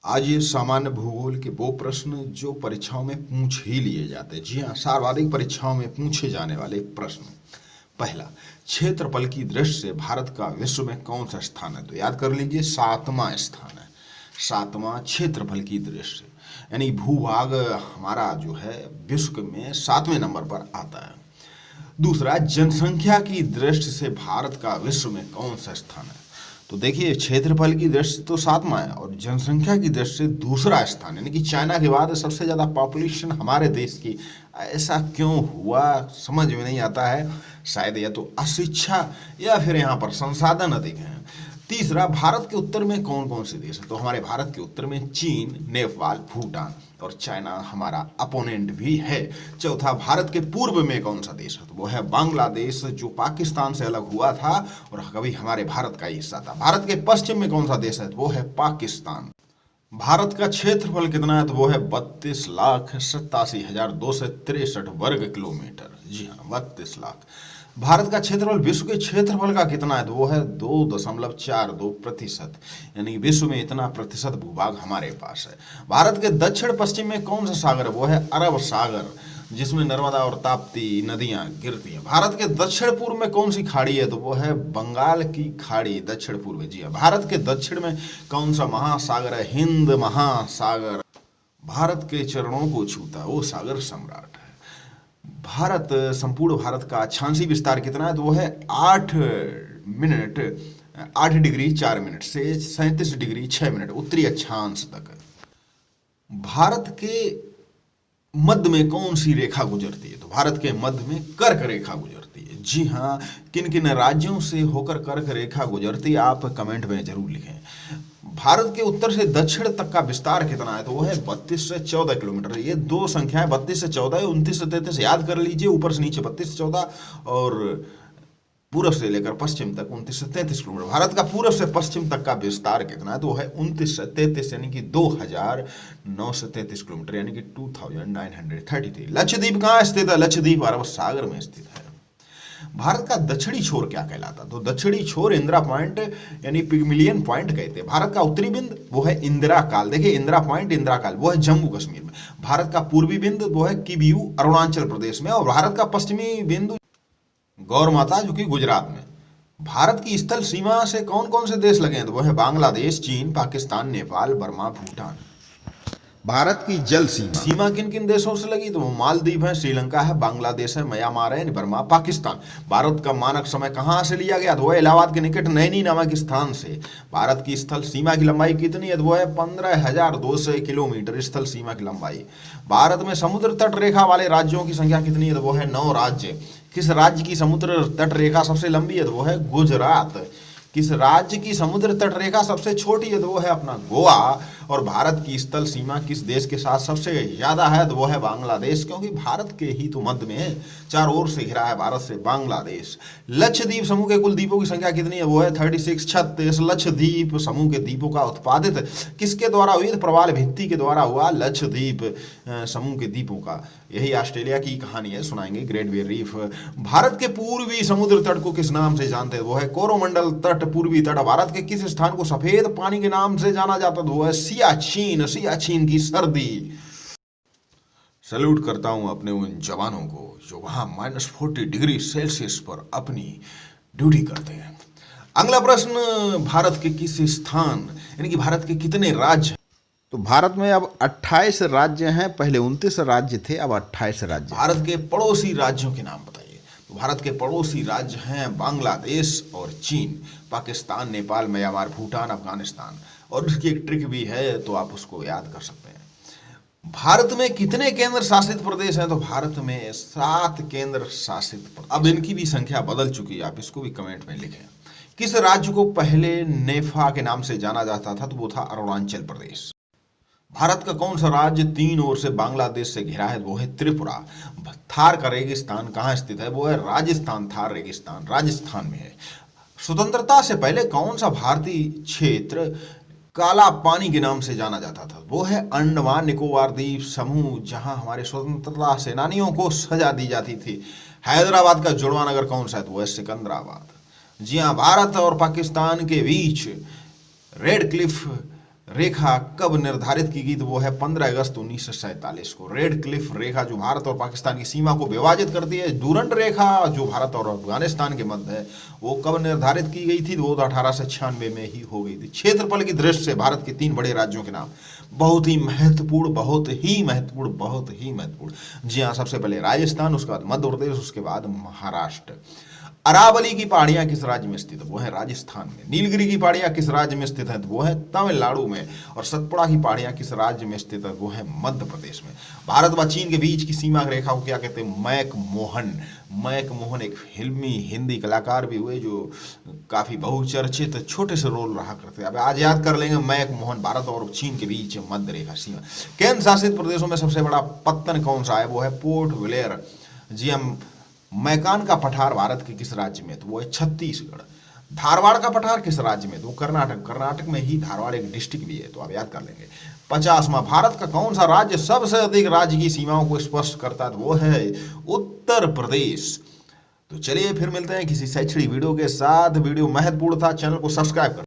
आज ये सामान्य भूगोल के वो प्रश्न जो परीक्षाओं में पूछ ही लिए जाते हैं। जी हाँ, सर्वाधिक परीक्षाओं में पूछे जाने वाले प्रश्न। पहला, क्षेत्रफल की दृष्टि से भारत का विश्व में कौन सा स्थान है? तो याद कर लीजिए, 7वां स्थान है। 7वां क्षेत्रफल की दृष्टि से, यानी भूभाग हमारा जो है विश्व में 7वें नंबर पर आता है। दूसरा, जनसंख्या की दृष्टि से भारत का विश्व में कौन सा स्थान है? तो देखिए, क्षेत्रफल की दृष्टि से तो 7वां है और जनसंख्या की दृष्टि से दूसरा स्थान, यानी कि चाइना के बाद सबसे ज़्यादा पॉपुलेशन हमारे देश की। ऐसा क्यों हुआ समझ में नहीं आता है। शायद या तो अशिक्षा या फिर यहाँ पर संसाधन अधिक हैं। तीसरा, भारत के उत्तर में कौन कौन से देश है? तो हमारे भारत के उत्तर में चीन, नेपाल, भूटान और चाइना हमारा अपोनेंट भी है। चौथा, भारत के पूर्व में कौन सा देश है? तो वो है बांग्लादेश, जो पाकिस्तान से अलग हुआ था और कभी हमारे भारत का हिस्सा था। भारत के पश्चिम में कौन सा देश है? तो वो है पाकिस्तान। भारत का क्षेत्रफल कितना है? तो वो है 32,87,263 वर्ग किलोमीटर। जी हाँ, 32 लाख। भारत का क्षेत्रफल विश्व के क्षेत्रफल का कितना है? तो वो है 2.42%, यानी विश्व में इतना प्रतिशत भूभाग हमारे पास है। भारत के दक्षिण पश्चिम में कौन सा सागर है? वो है अरब सागर, जिसमें नर्मदा और ताप्ती नदियां गिरती हैं। भारत के दक्षिण पूर्व में कौन सी खाड़ी है? तो वो है बंगाल की खाड़ी, दक्षिण पूर्व में। जी हाँ, भारत के दक्षिण में कौन सा महासागर है? हिंद महासागर। भारत के चरणों को छूता वो सागर सम्राट है। भारत, संपूर्ण भारत का अक्षांशीय विस्तार कितना है? तो वो है 8 डिग्री 4 मिनट से 37 डिग्री 6 मिनट उत्तरी अक्षांश तक। भारत के मध्य में कौन सी रेखा गुजरती है? तो भारत के मध्य में कर्क रेखा गुजरती है। जी हाँ, किन किन राज्यों से होकर कर्क रेखा गुजरती है, आप कमेंट में जरूर लिखें। भारत के उत्तर से दक्षिण तक का विस्तार कितना है? तो वो है 32 से 14 किलोमीटर। ये दो संख्याएं 32 से 14, 29 से 33 याद कर लीजिए, ऊपर से नीचे 32 से 14 और पूर्व से लेकर पश्चिम तक 29 से 33 किलोमीटर। भारत का पूर्व से पश्चिम तक का विस्तार कितना है? तो वो है 29 से 33, यानी कि 2933 किलोमीटर, यानी कि 2933। लक्षद्वीप कहाँ स्थित है? लक्षद्वीप अरब सागर में स्थित है। भारत का दक्षिणी छोर क्या कहलाता? तो दक्षिणी छोर इंदिरा पॉइंट, यानी पिगमिलियन पॉइंट कहते हैं। भारत का उत्तरी बिंदु वो है इंदिरा काल। देखिए, इंदिरा पॉइंट, इंदिरा काल वो है जम्मू कश्मीर में। भारत का पूर्वी बिंदु वो है किबियू, अरुणाचल प्रदेश में। और भारत का पश्चिमी बिंदु गौर माता, जो कि गुजरात में। भारत की स्थल सीमा से कौन कौन से देश लगे हैं? तो वो है बांग्लादेश, चीन, पाकिस्तान, नेपाल, बर्मा, भूटान। भारत की जल सीमा किन किन देशों से लगी? तो वो मालदीव है, श्रीलंका है, बांग्लादेश है, म्यांमार है, बर्मा, पाकिस्तान। भारत का मानक समय कहाँ से लिया गया? तो वो इलाहाबाद के निकट नैनी नामक स्थान से। भारत की स्थल सीमा की लंबाई कितनी है? तो वो है 15,200 किलोमीटर स्थल सीमा की लंबाई। भारत में समुद्र तट रेखा वाले राज्यों की संख्या कितनी है? तो वो है 9 राज्य। किस राज्य की समुद्र तट रेखा सबसे लंबी है? तो वो है गुजरात। किस राज्य की समुद्र तट रेखा सबसे छोटी है? तो वो है अपना गोवा। और भारत की स्थल सीमा किस देश के साथ सबसे ज्यादा है? तो वो है बांग्लादेश, क्योंकि भारत के ही तो मध्य में है, चारों ओर से घिरा है भारत से बांग्लादेश। लक्षद्वीप समूह के कुल द्वीपों की संख्या कितनी है? वो है 36। लक्षद्वीप समूह के द्वीपों का उत्पादित किसके द्वारा हुई? प्रवाल भित्ति के द्वारा हुआ लक्षद्वीप समूह के द्वीपों का। यही ऑस्ट्रेलिया की कहानी है, सुनाएंगे, ग्रेट बैरियर रीफ। भारत के पूर्वी समुद्र तट को किस नाम से जानते हैं? वो है कोरोमंडल तट, पूर्वी तट। भारत के किस स्थान को सफेद पानी के नाम से जाना जाता है? वो है सियाचिन, सियाचिन की सर्दी। सैल्यूट करता हूं अपने उन जवानों को जो वहां -40 डिग्री सेल्सियस पर अपनी ड्यूटी करते हैं। अगला प्रश्न, भारत के किस स्थान, यानी कि भारत के कितने राज्य? तो भारत में अब 28 राज्य हैं, पहले 29 राज्य थे, अब 28 राज्य। भारत के पड़ोसी राज्यों के नाम बताइए। तो भारत के पड़ोसी राज्य हैं बांग्लादेश और चीन, पाकिस्तान, नेपाल, म्यांमार, भूटान, अफगानिस्तान। और उसकी एक ट्रिक भी है, तो आप उसको याद कर सकते हैं। भारत में कितने केंद्र शासित प्रदेश हैं? तो भारत में 7 केंद्र शासित प्रदेश। अब इनकी भी संख्या बदल चुकी है, आप इसको भी कमेंट में लिखें। किस राज्य को पहले नेफा के नाम से जाना जाता था? तो वो था अरुणाचल प्रदेश। भारत का कौन सा राज्य 3 ओर से बांग्लादेश से घिरा है? वो है त्रिपुरा। थार का रेगिस्तान कहाँ स्थित है? वो है राजस्थान, थार रेगिस्तान राजस्थान में है। स्वतंत्रता से पहले कौन सा भारतीय क्षेत्र काला पानी के नाम से जाना जाता था? वो है अंडमान निकोबार द्वीप समूह, जहां हमारे स्वतंत्रता सेनानियों को सजा दी जाती थी। हैदराबाद का जुड़वा नगर कौन सा है? तो वो है सिकंदराबाद। जी हाँ, भारत और पाकिस्तान के बीच रेड क्लिफ रेखा कब निर्धारित की गई? तो वो है 15 अगस्त 1947 को। रेड क्लिफ रेखा जो भारत और पाकिस्तान की सीमा को विभाजित करती है, डूरंड रेखा जो भारत और अफगानिस्तान के मध्य है, वो कब निर्धारित की गई थी? वो तो 1896 में ही हो गई थी। क्षेत्रफल की दृष्टि से भारत के 3 बड़े राज्यों के नाम, बहुत ही महत्वपूर्ण, बहुत ही महत्वपूर्ण, बहुत ही महत्वपूर्ण। जी हाँ, सबसे पहले राजस्थान, उसके बाद मध्य प्रदेश, उसके बाद महाराष्ट्र। अरावली की पहाड़ियां किस राज्य में स्थित है? वो है राजस्थान में। नीलगिरी की पहाड़ियां किस राज्य में स्थित है? तो वो है तमिलनाडु में। और सतपुड़ा की पहाड़ियां किस राज्य में स्थित है? वो है मध्य प्रदेश में। भारत व चीन के बीच की सीमा रेखा को क्या कहते हैं? मैक मोहन। मैक मोहन एक फिल्मी हिंदी कलाकार भी हुए जो काफी बहुचर्चित छोटे से रोल रहा करते। अब आज याद कर लेंगे मैक मोहन। भारत और चीन के बीच मध्य रेखा सीमा। केंद्र शासित प्रदेशों में सबसे बड़ा पत्तन कौन सा है? वो है पोर्ट ब्लेयर। जी हम। मैकान का पठार भारत के किस राज्य में? तो वो है छत्तीसगढ़। धारवाड़ का पठार किस राज्य में? तो वो कर्नाटक। कर्नाटक में ही धारवाड़ एक डिस्ट्रिक्ट भी है, तो आप याद कर लेंगे। 50वां, भारत का कौन सा राज्य सबसे अधिक राज्य की सीमाओं को स्पष्ट करता है? तो वो है उत्तर प्रदेश। तो चलिए फिर मिलते हैं किसी शैक्षणिक वीडियो के साथ। वीडियो महत्वपूर्ण था, चैनल को सब्सक्राइब कर